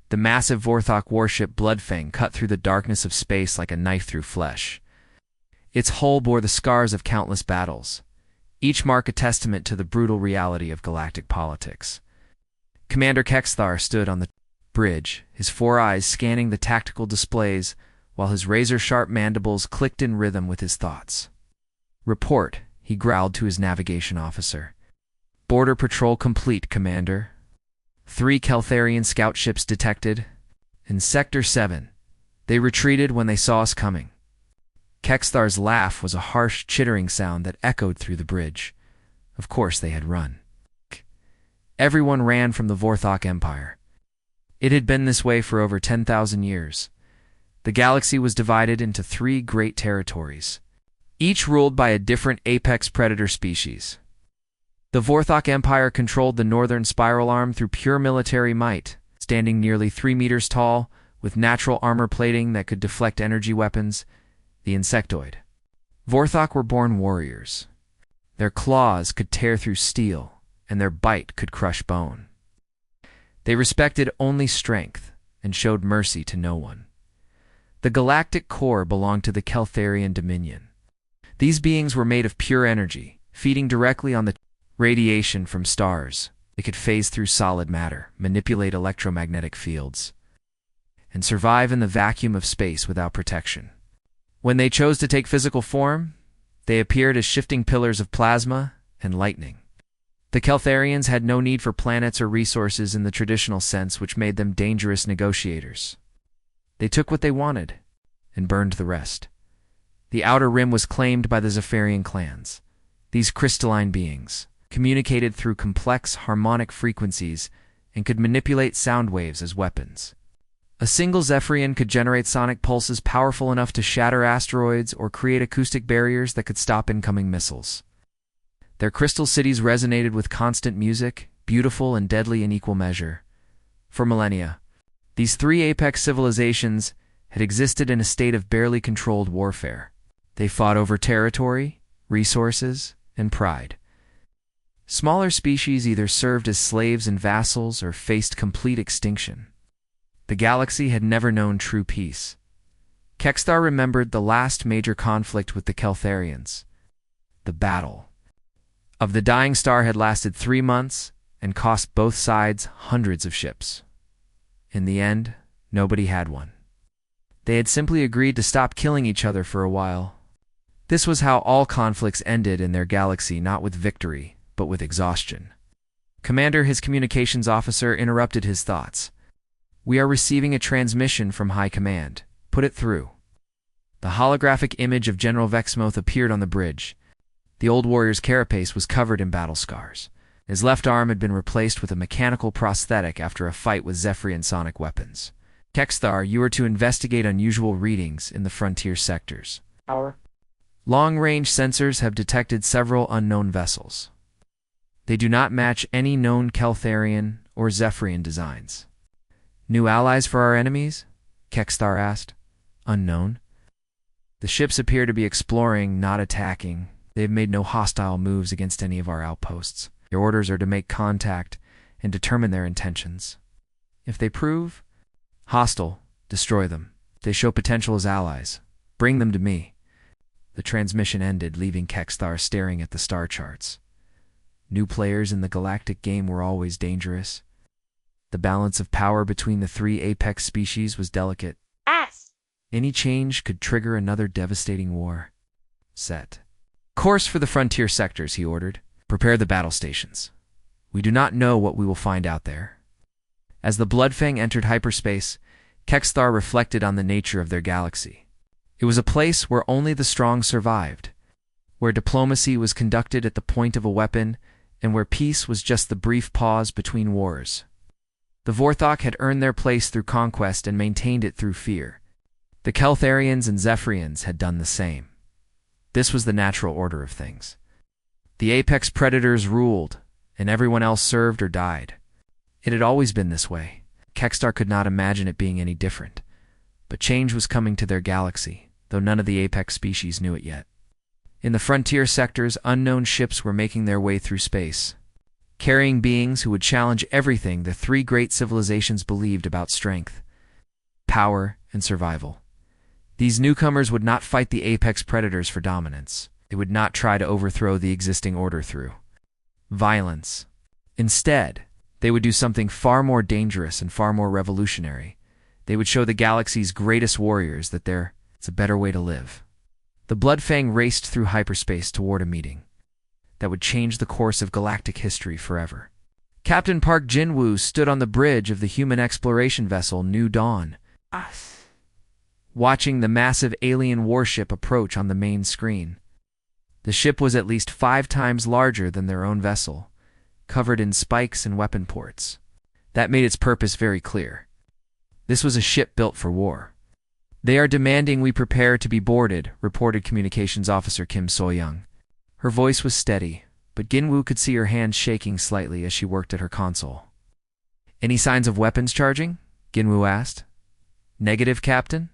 The massive Vorthok warship Bloodfang cut through the darkness of space like a knife through flesh. Its hull bore the scars of countless battles, each mark a testament to the brutal reality of galactic politics. Commander Kexthar stood on the bridge, his four eyes scanning the tactical displays, while his razor-sharp mandibles clicked in rhythm with his thoughts. "Report," he growled to his navigation officer. "Border patrol complete, Commander. 3 Keltharian scout ships detected. In Sector 7. They retreated when they saw us coming." Kexthar's laugh was a harsh, chittering sound that echoed through the bridge. Of course they had run. Everyone ran from the Vorthok Empire. It had been this way for over 10,000 years. The galaxy was divided into 3 great territories, each ruled by a different apex predator species. The Vorthok Empire controlled the northern spiral arm through pure military might, standing nearly 3 meters tall, with natural armor plating that could deflect energy weapons, the insectoid. Vorthok were born warriors. Their claws could tear through steel, and their bite could crush bone. They respected only strength and showed mercy to no one. The galactic core belonged to the Keltharian Dominion. These beings were made of pure energy, feeding directly on the radiation from stars. They could phase through solid matter, manipulate electromagnetic fields, and survive in the vacuum of space without protection. When they chose to take physical form, they appeared as shifting pillars of plasma and lightning. The Keltharians had no need for planets or resources in the traditional sense, which made them dangerous negotiators. They took what they wanted and burned the rest. The Outer Rim was claimed by the Zephyrian clans. These crystalline beings communicated through complex harmonic frequencies and could manipulate sound waves as weapons. A single Zephyrian could generate sonic pulses powerful enough to shatter asteroids or create acoustic barriers that could stop incoming missiles. Their crystal cities resonated with constant music, beautiful and deadly in equal measure. For millennia, these 3 apex civilizations had existed in a state of barely controlled warfare. They fought over territory, resources, and pride. Smaller species either served as slaves and vassals or faced complete extinction. The galaxy had never known true peace. Kexthar remembered the last major conflict with the Keltharians. The Battle of the Dying Star had lasted 3 months and cost both sides hundreds of ships. In the end, nobody had won. They had simply agreed to stop killing each other for a while. This was how all conflicts ended in their galaxy, not with victory, but with exhaustion. Commander, his communications officer, interrupted his thoughts. "We are receiving a transmission from High Command. Put it through." The holographic image of General Vexmoth appeared on the bridge. The old warrior's carapace was covered in battle scars. His left arm had been replaced with a mechanical prosthetic after a fight with Zephyrian sonic weapons. "Kexthar, you are to investigate unusual readings in the frontier sectors. Our long-range sensors have detected several unknown vessels. They do not match any known Keltharian or Zephyrian designs." "New allies for our enemies?" Kexthar asked. "Unknown. The ships appear to be exploring, not attacking. They have made no hostile moves against any of our outposts. Your orders are to make contact and determine their intentions. If they prove hostile, destroy them. If they show potential as allies, bring them to me." The transmission ended, leaving Kexthar staring at the star charts. New players in the galactic game were always dangerous. The balance of power between the 3 apex species was delicate. Any change could trigger another devastating war. "Set course for the frontier sectors," he ordered. "Prepare the battle stations. We do not know what we will find out there." As the Bloodfang entered hyperspace, Kexthar reflected on the nature of their galaxy. It was a place where only the strong survived, where diplomacy was conducted at the point of a weapon, and where peace was just the brief pause between wars. The Vorthok had earned their place through conquest and maintained it through fear. The Keltharians and Zephyrians had done the same. This was the natural order of things. The apex predators ruled, and everyone else served or died. It had always been this way. Kexthar could not imagine it being any different. But change was coming to their galaxy, though none of the apex species knew it yet. In the frontier sectors, unknown ships were making their way through space. carrying beings who would challenge everything the three great civilizations believed about strength, power, and survival. These newcomers would not fight the apex predators for dominance. They would not try to overthrow the existing order through violence. Instead, they would do something far more dangerous and far more revolutionary. They would show the galaxy's greatest warriors that it's a better way to live. The Bloodfang raced through hyperspace toward a meeting that would change the course of galactic history forever. Captain Park Jin-woo stood on the bridge of the human exploration vessel New Dawn, watching the massive alien warship approach on the main screen. The ship was at least 5 times larger than their own vessel, covered in spikes and weapon ports. That made its purpose very clear. This was a ship built for war. "They are demanding we prepare to be boarded," reported Communications Officer Kim So-young. Her voice was steady, but Ginwoo could see her hands shaking slightly as she worked at her console. "Any signs of weapons charging?" Ginwoo asked. "Negative, Captain."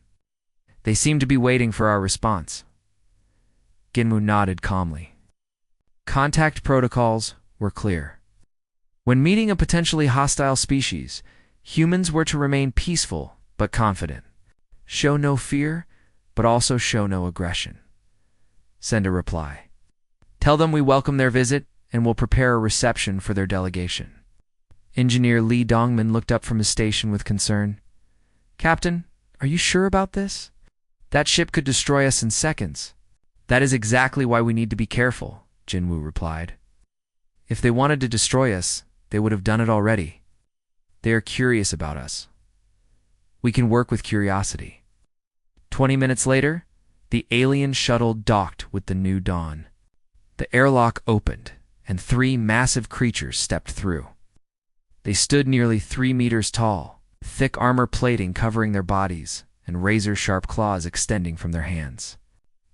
"They seem to be waiting for our response." Ginwoo nodded calmly. Contact protocols were clear. When meeting a potentially hostile species, humans were to remain peaceful but confident. Show no fear, but also show no aggression. Send a reply. Tell them we welcome their visit and will prepare a reception for their delegation. Engineer Lee Dongmin looked up from his station with concern. "Captain, are you sure about this? That ship could destroy us in seconds." "That is exactly why we need to be careful," Jinwoo replied. "If they wanted to destroy us, they would have done it already. They are curious about us. We can work with curiosity." 20 minutes later, the alien shuttle docked with the New Dawn. The airlock opened, and 3 massive creatures stepped through. They stood nearly 3 meters tall, thick armor plating covering their bodies, and razor-sharp claws extending from their hands.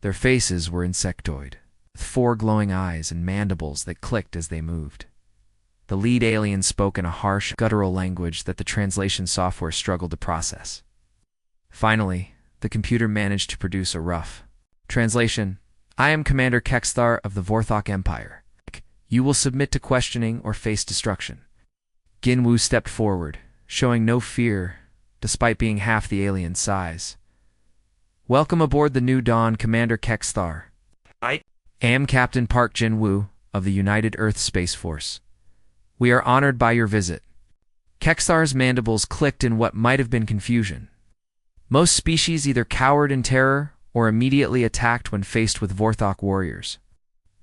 Their faces were insectoid, with 4 glowing eyes and mandibles that clicked as they moved. The lead alien spoke in a harsh, guttural language that the translation software struggled to process. Finally, the computer managed to produce a rough translation. "I am Commander Kexthar of the Vorthok Empire. You will submit to questioning or face destruction." Ginwoo stepped forward, showing no fear, despite being half the alien's size. "Welcome aboard the New Dawn, Commander Kexthar. I am Captain Park Jin-woo of the United Earth Space Force. We are honored by your visit." Kexthar's mandibles clicked in what might have been confusion. Most species either cowered in terror or immediately attacked when faced with Vorthok warriors.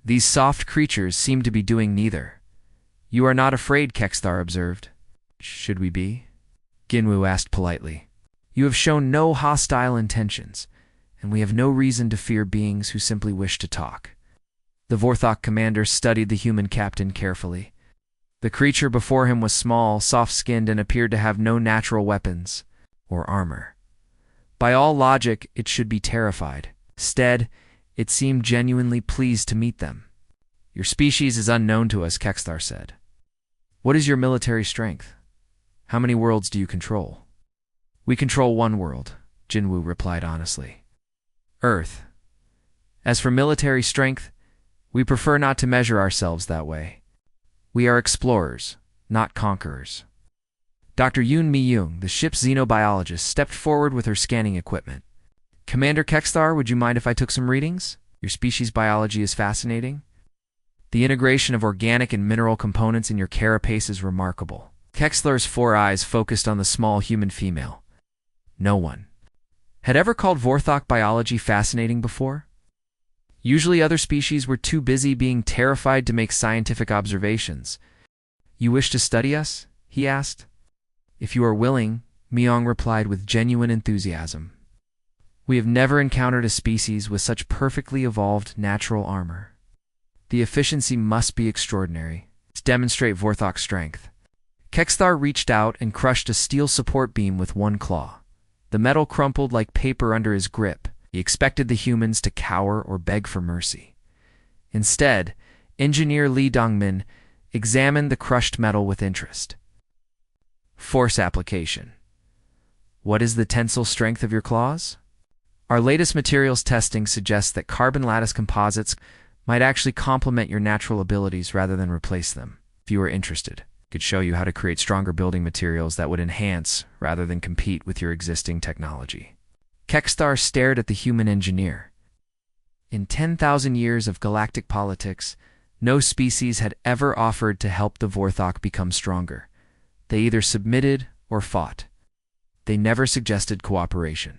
These soft creatures seemed to be doing neither. "You are not afraid," Kexthar observed. "Should we be?" Ginwoo asked politely. "You have shown no hostile intentions, and we have no reason to fear beings who simply wish to talk." The Vorthok commander studied the human captain carefully. The creature before him was small, soft-skinned, and appeared to have no natural weapons or armor. By all logic, it should be terrified. Instead, it seemed genuinely pleased to meet them. "Your species is unknown to us," Kexthar said. "What is your military strength? How many worlds do you control?" "We control 1 world," Jinwoo replied honestly. "Earth. As for military strength, we prefer not to measure ourselves that way. We are explorers, not conquerors." Dr. Yoon Mi-young, the ship's xenobiologist, stepped forward with her scanning equipment. "Commander Kexthar, would you mind if I took some readings? Your species biology is fascinating. The integration of organic and mineral components in your carapace is remarkable." Kexthar's 4 eyes focused on the small human female. No one had ever called Vorthok biology fascinating before. Usually other species were too busy being terrified to make scientific observations. "You wish to study us?" he asked. "If you are willing," Mi-young replied with genuine enthusiasm. "We have never encountered a species with such perfectly evolved natural armor. The efficiency must be extraordinary to demonstrate Vorthok's strength." Kexthar reached out and crushed a steel support beam with 1 claw. The metal crumpled like paper under his grip. He expected the humans to cower or beg for mercy. Instead, Engineer Lee Dongmin examined the crushed metal with interest. "Force application. What is the tensile strength of your claws?" "Our latest materials testing suggests that carbon lattice composites might actually complement your natural abilities rather than replace them." If you are interested, I could show you how to create stronger building materials that would enhance rather than compete with your existing technology. Kexthar stared at the human engineer. In 10,000 years of galactic politics, no species had ever offered to help the Vorthok become stronger. They either submitted or fought. They never suggested cooperation.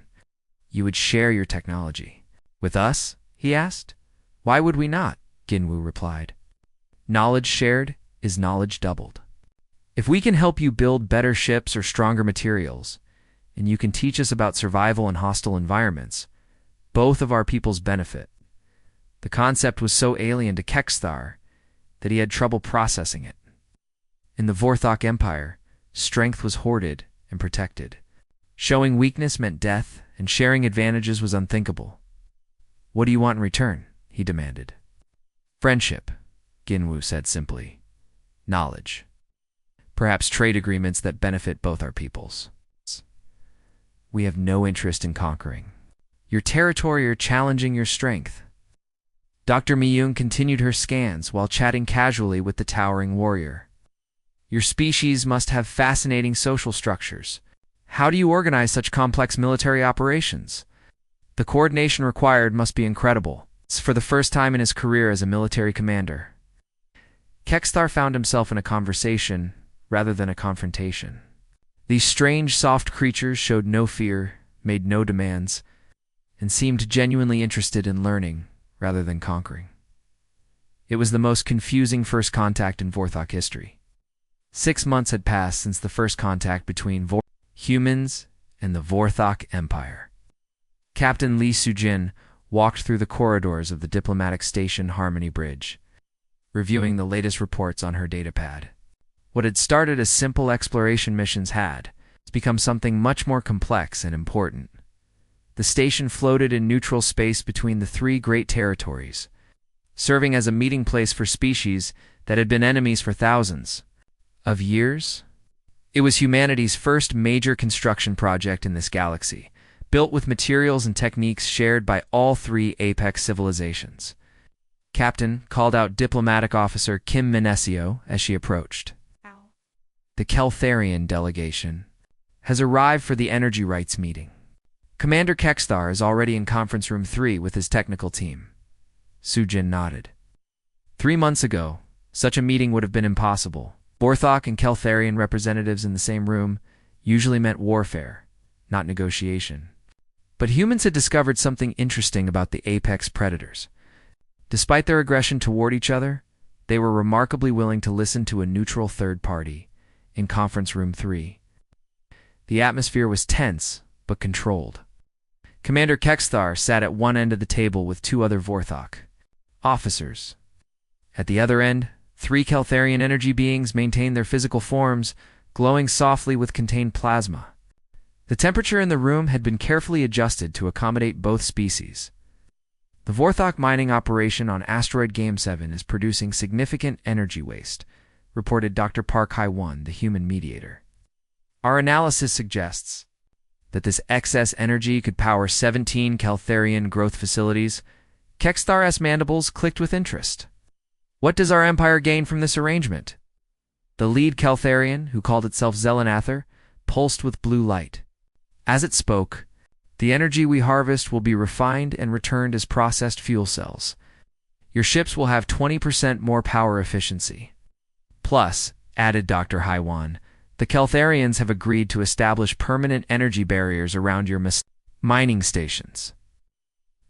You would share your technology. With us? He asked. Why would we not? Ginwu replied. Knowledge shared is knowledge doubled. If we can help you build better ships or stronger materials, and you can teach us about survival in hostile environments, both of our peoples benefit. The concept was so alien to Kexthar that he had trouble processing it. In the Vorthok Empire, strength was hoarded and protected. Showing weakness meant death, and sharing advantages was unthinkable. What do you want in return? He demanded. Friendship, Ginwu said simply. Knowledge. Perhaps trade agreements that benefit both our peoples. We have no interest in conquering your territory or challenging your strength. Dr. Miyun continued her scans while chatting casually with the towering warrior. Your species must have fascinating social structures. How do you organize such complex military operations? The coordination required must be incredible. It's for the first time in his career as a military commander. Kexthar found himself in a conversation rather than a confrontation. These strange, soft creatures showed no fear, made no demands, and seemed genuinely interested in learning rather than conquering. It was the most confusing first contact in Vorthok history. 6 months had passed since the first contact between humans and the Vorthok Empire. Captain Li Sujin walked through the corridors of the diplomatic station Harmony Bridge, reviewing the latest reports on her datapad. What had started as simple exploration missions had become something much more complex and important. The station floated in neutral space between the 3 great territories, serving as a meeting place for species that had been enemies for thousands of years. It was humanity's first major construction project in this galaxy, built with materials and techniques shared by all 3 apex civilizations. Captain called out Diplomatic Officer Kim Minesio as she approached. The Keltharian delegation has arrived for the energy rights meeting. Commander Kexthar is already in conference room 3 with his technical team. Sujin nodded. 3 months ago, such a meeting would have been impossible. Vorthok and Keltharian representatives in the same room usually meant warfare, not negotiation. But humans had discovered something interesting about the apex predators. Despite their aggression toward each other, they were remarkably willing to listen to a neutral third party in Conference Room 3. The atmosphere was tense, but controlled. Commander Kexthar sat at one end of the table with 2 other Vorthok officers. At the other end, 3 Keltharian energy beings maintained their physical forms, glowing softly with contained plasma. The temperature in the room had been carefully adjusted to accommodate both species. The Vorthok mining operation on Asteroid Game 7 is producing significant energy waste, reported Dr. Park Hai-1, the human mediator. Our analysis suggests that this excess energy could power 17 Keltharian growth facilities. Kexthar's mandibles clicked with interest. What does our empire gain from this arrangement? The lead Keltharian, who called itself Zelenather, pulsed with blue light. As it spoke, the energy we harvest will be refined and returned as processed fuel cells. Your ships will have 20% more power efficiency. Plus, added Dr. Hai-1, the Keltharians have agreed to establish permanent energy barriers around your mining stations.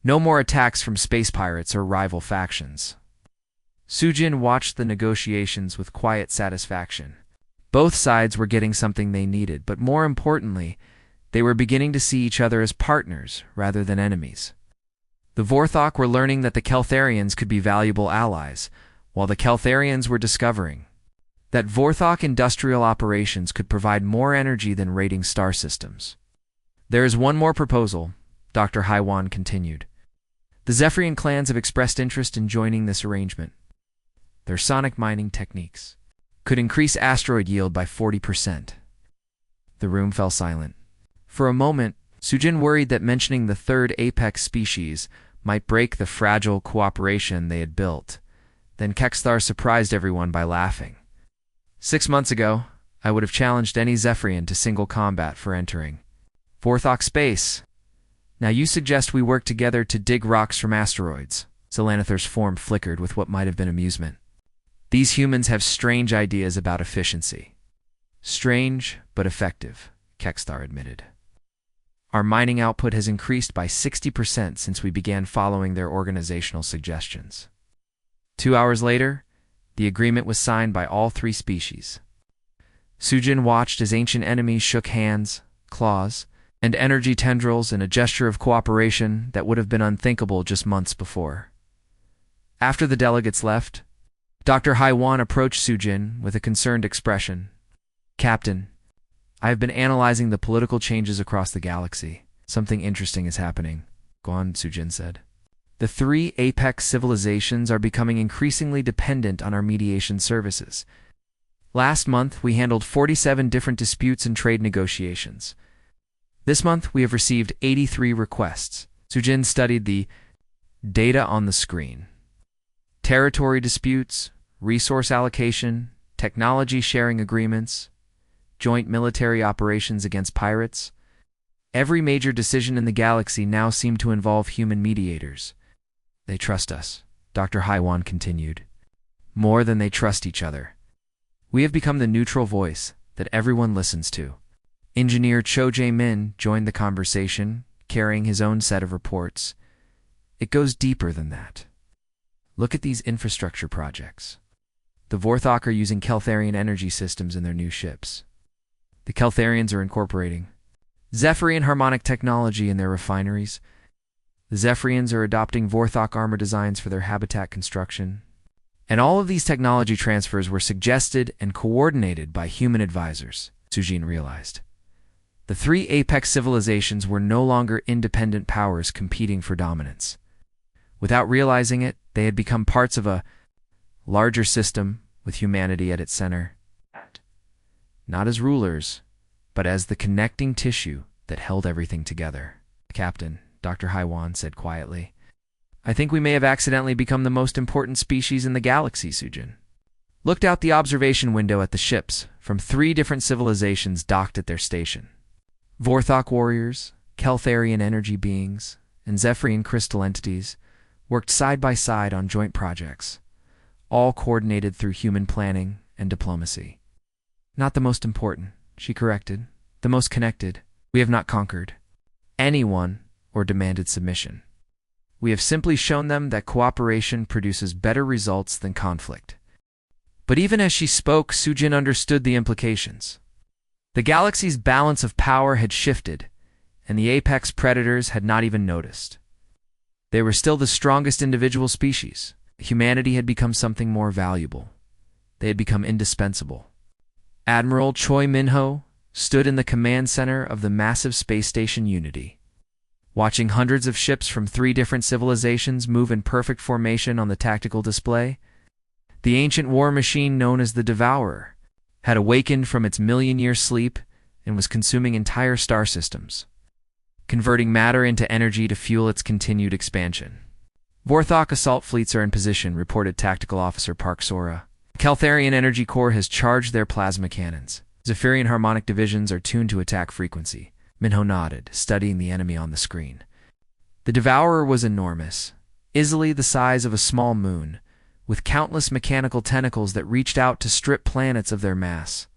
No more attacks from space pirates or rival factions. Sujin watched the negotiations with quiet satisfaction. Both sides were getting something they needed, but more importantly, they were beginning to see each other as partners rather than enemies. The Vorthok were learning that the Keltharians could be valuable allies, while the Keltharians were discovering that Vorthok industrial operations could provide more energy than raiding star systems. There is one more proposal, Dr. Hai-1 continued. The Zephyrian clans have expressed interest in joining this arrangement. Their sonic mining techniques could increase asteroid yield by 40%. The room fell silent. For a moment, Sujin worried that mentioning the 3rd apex species might break the fragile cooperation they had built. Then Kexthar surprised everyone by laughing. 6 months ago, I would have challenged any Zephyrian to single combat for entering Vorthok space. Now you suggest we work together to dig rocks from asteroids. Zelanathar's form flickered with what might have been amusement. These humans have strange ideas about efficiency. Strange, but effective, Kexthar admitted. Our mining output has increased by 60% since we began following their organizational suggestions. 2 hours later, the agreement was signed by all 3 species. Sujin watched as ancient enemies shook hands, claws, and energy tendrils in a gesture of cooperation that would have been unthinkable just months before. After the delegates left, Dr. Haiwan approached Sujin with a concerned expression. Captain, I have been analyzing the political changes across the galaxy. Something interesting is happening, Guan Sujin said. The 3 apex civilizations are becoming increasingly dependent on our mediation services. Last month, we handled 47 different disputes and trade negotiations. This month, we have received 83 requests. Sujin studied the data on the screen. Territory disputes, resource allocation, technology sharing agreements, joint military operations against pirates. Every major decision in the galaxy now seemed to involve human mediators. They trust us, Dr. Haiwan continued. More than they trust each other. We have become the neutral voice that everyone listens to. Engineer Cho Jae-min joined the conversation, carrying his own set of reports. It goes deeper than that. Look at these infrastructure projects. The Vorthok are using Keltharian energy systems in their new ships. The Keltharians are incorporating Zephyrian harmonic technology in their refineries. The Zephyrians are adopting Vorthok armor designs for their habitat construction. And all of these technology transfers were suggested and coordinated by human advisors, Sujin realized. The 3 apex civilizations were no longer independent powers competing for dominance. Without realizing it, they had become parts of a larger system with humanity at its center. Not as rulers, but as the connecting tissue that held everything together. Captain, Dr. Haiwan said quietly. I think we may have accidentally become the most important species in the galaxy, Sujin. Looked out the observation window at the ships from 3 different civilizations docked at their station. Vorthok warriors, Keltharian energy beings, and Zephyrian crystal entities worked side by side on joint projects, all coordinated through human planning and diplomacy. Not the most important, she corrected. The most connected. We have not conquered anyone or demanded submission. We have simply shown them that cooperation produces better results than conflict. But even as she spoke, Sujin understood the implications. The galaxy's balance of power had shifted, and the apex predators had not even noticed. They were still the strongest individual species. Humanity had become something more valuable. They had become indispensable. Admiral Choi Minho stood in the command center of the massive space station Unity. Watching hundreds of ships from 3 different civilizations move in perfect formation on the tactical display, the ancient war machine known as the Devourer had awakened from its million-year sleep and was consuming entire star systems, converting matter into energy to fuel its continued expansion. Vorthok assault fleets are in position, reported Tactical Officer Park Sora. The Keltharian Energy Corps has charged their plasma cannons. Zephyrian harmonic divisions are tuned to attack frequency. Minho nodded, studying the enemy on the screen. The Devourer was enormous, easily the size of a small moon, with countless mechanical tentacles that reached out to strip planets of their mass.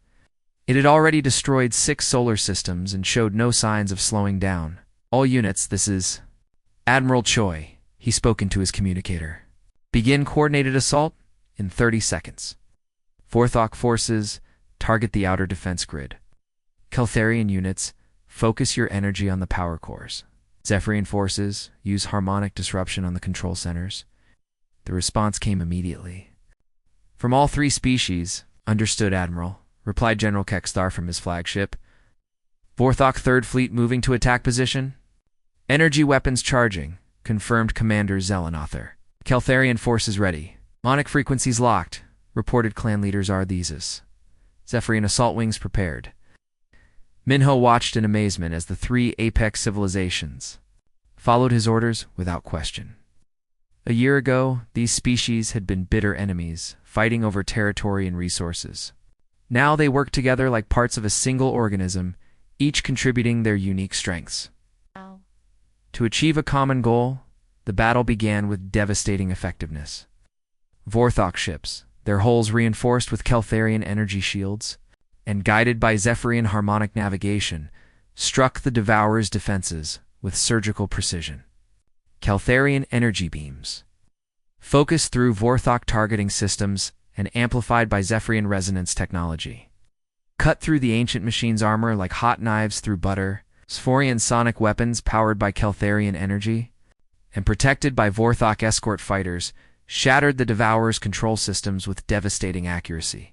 It had already destroyed 6 solar systems and showed no signs of slowing down. All units, this is Admiral Choi, he spoke into his communicator. Begin coordinated assault in 30 seconds. Vorthok forces, target the outer defense grid. Keltharian units, focus your energy on the power cores. Zephyrian forces, use harmonic disruption on the control centers. The response came immediately. From all 3 species, understood, Admiral, replied General Kexthar from his flagship. Vorthok 3rd Fleet moving to attack position. Energy weapons charging, confirmed Commander Zelanather. Keltharian forces ready. Monic frequencies locked, reported clan leaders Arthesis. Zephyrian assault wings prepared. Minho watched in amazement as the 3 apex civilizations followed his orders without question. A year ago, these species had been bitter enemies, fighting over territory and resources. Now they worked together like parts of a single organism, each contributing their unique strengths. To achieve a common goal, the battle began with devastating effectiveness. Vorthok ships, their hulls reinforced with Keltharian energy shields, and guided by Zephyrian harmonic navigation, struck the Devourer's defenses with surgical precision. Keltharian energy beams, focused through Vorthok targeting systems and amplified by Zephyrian resonance technology, cut through the ancient machine's armor like hot knives through butter. Sphorian sonic weapons powered by Keltharian energy, and protected by Vorthok escort fighters, shattered the Devourer's control systems with devastating accuracy.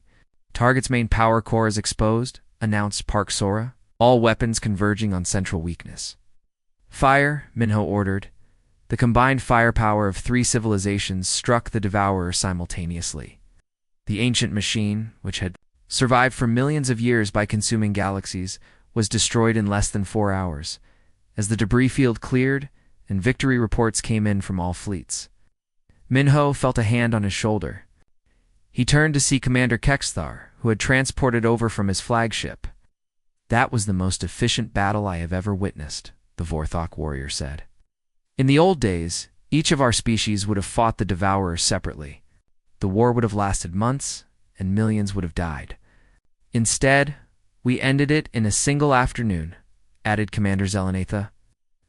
Target's main power core is exposed, announced Park Sora, all weapons converging on central weakness. Fire, Minho ordered. The combined firepower of 3 civilizations struck the Devourer simultaneously. The ancient machine, which had survived for millions of years by consuming galaxies, was destroyed in less than 4 hours, as the debris field cleared and victory reports came in from all fleets. Minho felt a hand on his shoulder. He turned to see Commander Kexthar, who had transported over from his flagship. "That was the most efficient battle I have ever witnessed," the Vorthok warrior said. "In the old days, each of our species would have fought the Devourer separately. The war would have lasted months, and millions would have died. Instead, we ended it in a single afternoon," added Commander Zelenatha,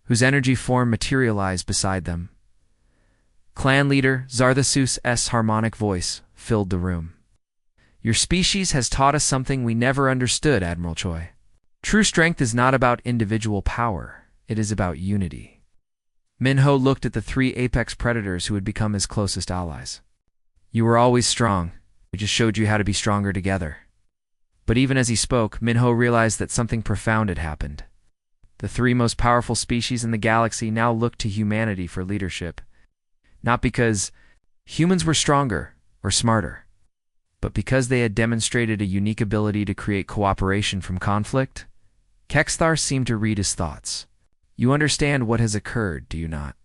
whose energy form materialized beside them. Clan leader Zarthasus' harmonic voice filled the room. "Your species has taught us something we never understood, Admiral Choi. True strength is not about individual power, it is about unity." Minho looked at the 3 apex predators who had become his closest allies. "You were always strong. We just showed you how to be stronger together." But even as he spoke, Minho realized that something profound had happened. The 3 most powerful species in the galaxy now looked to humanity for leadership. Not because humans were stronger or smarter, but because they had demonstrated a unique ability to create cooperation from conflict. Kexthar seemed to read his thoughts. "You understand what has occurred, do you not?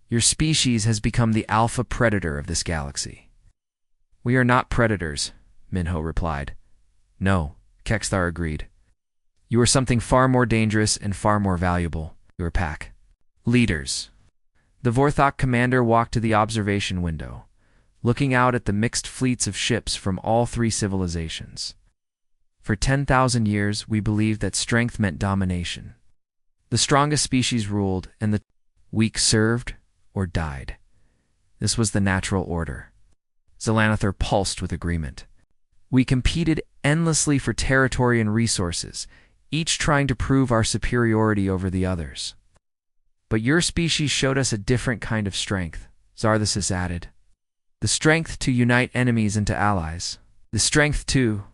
Your species has become the alpha predator of this galaxy." "We are not predators," Minho replied. "No," Kexthar agreed. "You are something far more dangerous and far more valuable. Your pack. Leaders." The Vorthok commander walked to the observation window, looking out at the mixed fleets of ships from all 3 civilizations. "For 10,000 years, we believed that strength meant domination. The strongest species ruled, and the weak served or died. This was the natural order." Zelanathar pulsed with agreement. "We competed endlessly for territory and resources, each trying to prove our superiority over the others. But your species showed us a different kind of strength," Zarthasus added. "The strength to unite enemies into allies. The strength to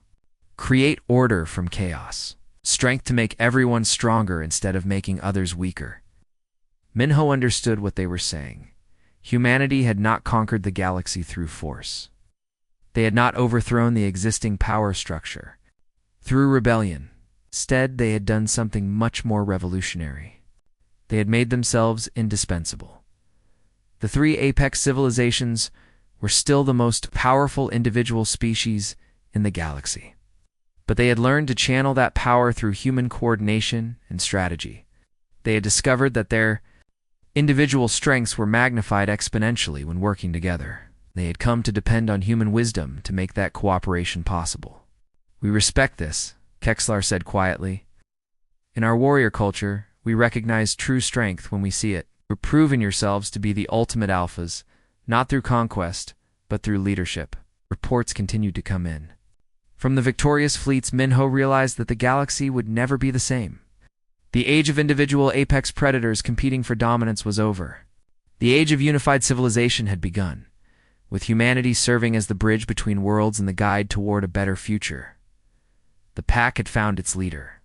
create order from chaos. Strength to make everyone stronger instead of making others weaker." Minho understood what they were saying. Humanity had not conquered the galaxy through force. They had not overthrown the existing power structure through rebellion. Instead, they had done something much more revolutionary. They had made themselves indispensable. The 3 apex civilizations were still the most powerful individual species in the galaxy. But they had learned to channel that power through human coordination and strategy. They had discovered that their individual strengths were magnified exponentially when working together. They had come to depend on human wisdom to make that cooperation possible. "We respect this," Kexthar said quietly. "In our warrior culture, we recognize true strength when we see it. You've proven yourselves to be the ultimate alphas, not through conquest, but through leadership." Reports continued to come in. From the victorious fleets, Minho realized that the galaxy would never be the same. The age of individual apex predators competing for dominance was over. The age of unified civilization had begun, with humanity serving as the bridge between worlds and the guide toward a better future. The pack had found its leader.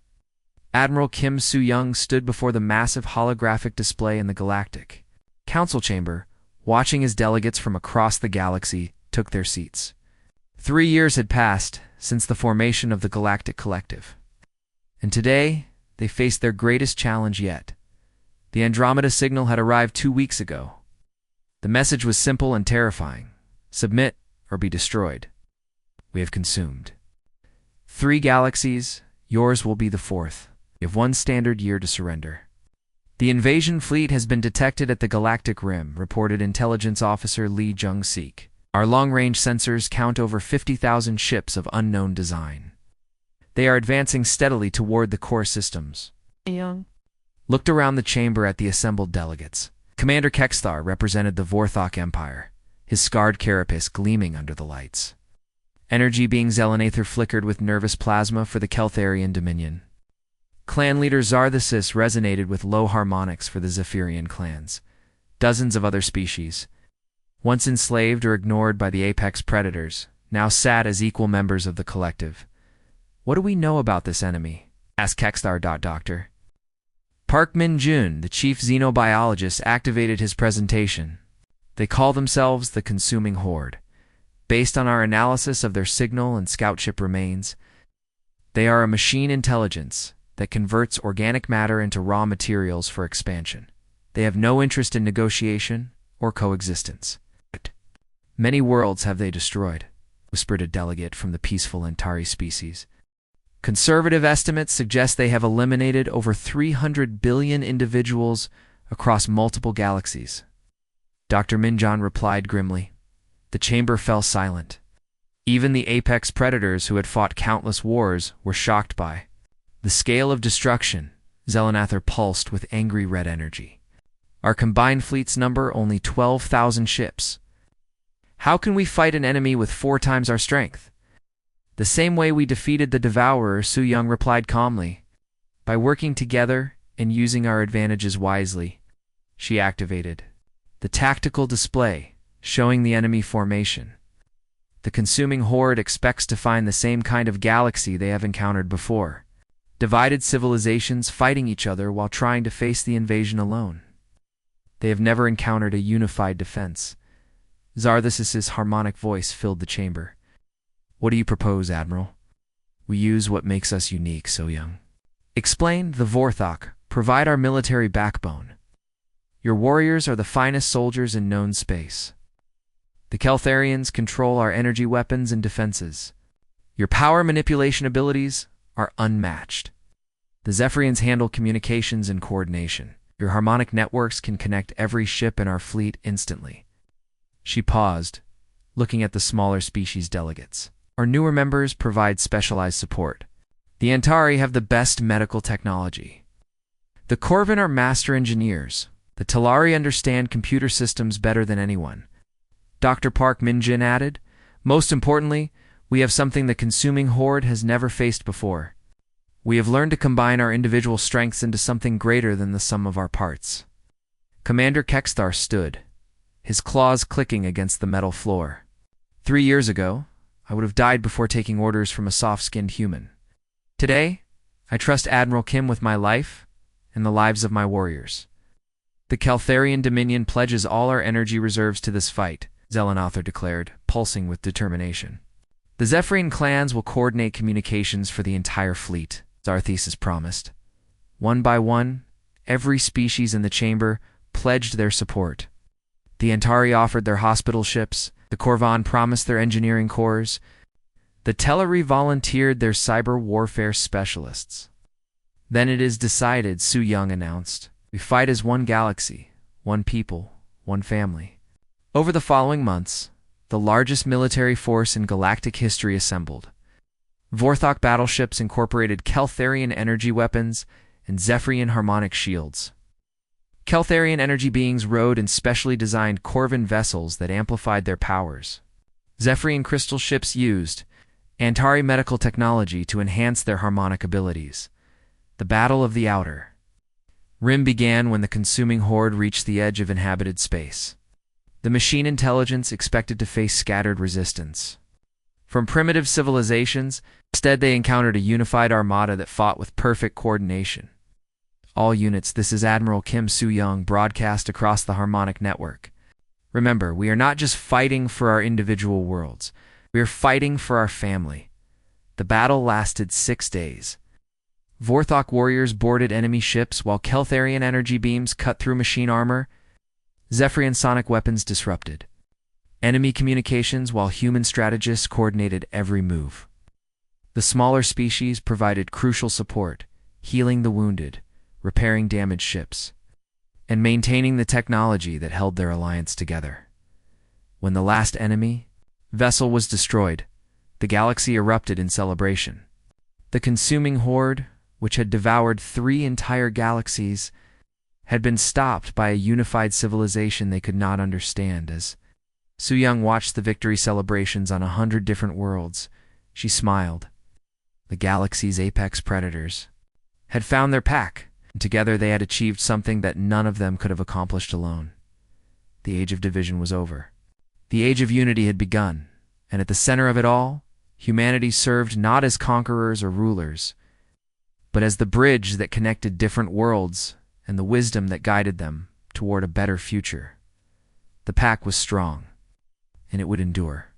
Admiral Kim Soo-young stood before the massive holographic display in the Galactic Council chamber, watching as delegates from across the galaxy took their seats. 3 years had passed since the formation of the Galactic Collective, and today they faced their greatest challenge yet. The Andromeda signal had arrived 2 weeks ago. The message was simple and terrifying: submit or be destroyed. "We have consumed." 3 galaxies, yours will be the 4th. You have 1 standard year to surrender. The invasion fleet has been detected at the Galactic Rim, reported Intelligence Officer Lee Jung-sik. Our long-range sensors count over 50,000 ships of unknown design. They are advancing steadily toward the core systems. Young Looked around the chamber at the assembled delegates. Commander Kexthar represented the Vorthok Empire, his scarred carapace gleaming under the lights. Energy being Zelenathar flickered with nervous plasma for the Keltharian Dominion. Clan leader Zarthesis resonated with low harmonics for the Zephyrian clans. Dozens of other species, once enslaved or ignored by the apex predators, now sat as equal members of the collective. What do we know about this enemy? Asked Kexthar. Doctor. Park Min-jun, the chief xenobiologist, activated his presentation. They call themselves the Consuming Horde. Based on our analysis of their signal and scoutship remains, they are a machine intelligence that converts organic matter into raw materials for expansion. They have no interest in negotiation or coexistence. Many worlds have they destroyed, whispered a delegate from the peaceful Antari species. Conservative estimates suggest they have eliminated over 300 billion individuals across multiple galaxies. Dr. Minjan replied grimly. The chamber fell silent. Even the apex predators who had fought countless wars were shocked by the scale of destruction. Zelenathar pulsed with angry red energy. Our combined fleets number only 12,000 ships. How can we fight an enemy with 4 times our strength? The same way we defeated the Devourer, Su Young replied calmly. By working together and using our advantages wisely. She activated the tactical display, showing the enemy formation. The Consuming Horde expects to find the same kind of galaxy they have encountered before. Divided civilizations fighting each other while trying to face the invasion alone. They have never encountered a unified defense. Zarthesis's harmonic voice filled the chamber. What do you propose, Admiral? We use what makes us unique, So Young. Explained the Vorthok, provide our military backbone. Your warriors are the finest soldiers in known space. The Keltharians control our energy weapons and defenses. Your power manipulation abilities are unmatched. The Zephyrians handle communications and coordination. Your harmonic networks can connect every ship in our fleet instantly. She paused, looking at the smaller species delegates. Our newer members provide specialized support. The Antari have the best medical technology. The Corvin are master engineers. The Talari understand computer systems better than anyone. Dr. Park Min-jin added, most importantly, we have something the Consuming Horde has never faced before. We have learned to combine our individual strengths into something greater than the sum of our parts. Commander Kexthar stood, his claws clicking against the metal floor. 3 years ago, I would have died before taking orders from a soft-skinned human. Today, I trust Admiral Kim with my life and the lives of my warriors. The Keltharian Dominion pledges all our energy reserves to this fight, Zelenathar declared, pulsing with determination. The Zephyrian clans will coordinate communications for the entire fleet, Zarthesis promised. One by one, every species in the chamber pledged their support. The Antari offered their hospital ships, the Corvan promised their engineering corps, the Teleri volunteered their cyber warfare specialists. Then it is decided, Su Young announced. We fight as one galaxy, one people, one family. Over the following months, the largest military force in galactic history assembled. Vorthok battleships incorporated Keltharian energy weapons and Zephyrian harmonic shields. Keltharian energy beings rode in specially designed Corvin vessels that amplified their powers. Zephyrian crystal ships used Antari medical technology to enhance their harmonic abilities. The Battle of the Outer Rim began when the Consuming Horde reached the edge of inhabited space. The machine intelligence expected to face scattered resistance. From primitive civilizations, instead they encountered a unified armada that fought with perfect coordination. All units, this is Admiral Kim Su-young broadcast across the harmonic network. Remember, we are not just fighting for our individual worlds. We are fighting for our family. The battle lasted 6 days. Vorthok warriors boarded enemy ships while Keltharian energy beams cut through machine armor. Zephyrian sonic weapons disrupted enemy communications while human strategists coordinated every move. The smaller species provided crucial support, healing the wounded, repairing damaged ships, and maintaining the technology that held their alliance together. When the last enemy vessel was destroyed, the galaxy erupted in celebration. The consuming horde, which had devoured 3 entire galaxies, had been stopped by a unified civilization they could not understand. As Su-Young watched the victory celebrations on 100 different worlds, she smiled. The galaxy's apex predators had found their pack, and together they had achieved something that none of them could have accomplished alone. The age of division was over. The age of unity had begun, and at the center of it all, humanity served not as conquerors or rulers, but as the bridge that connected different worlds and the wisdom that guided them toward a better future. The pack was strong, and it would endure.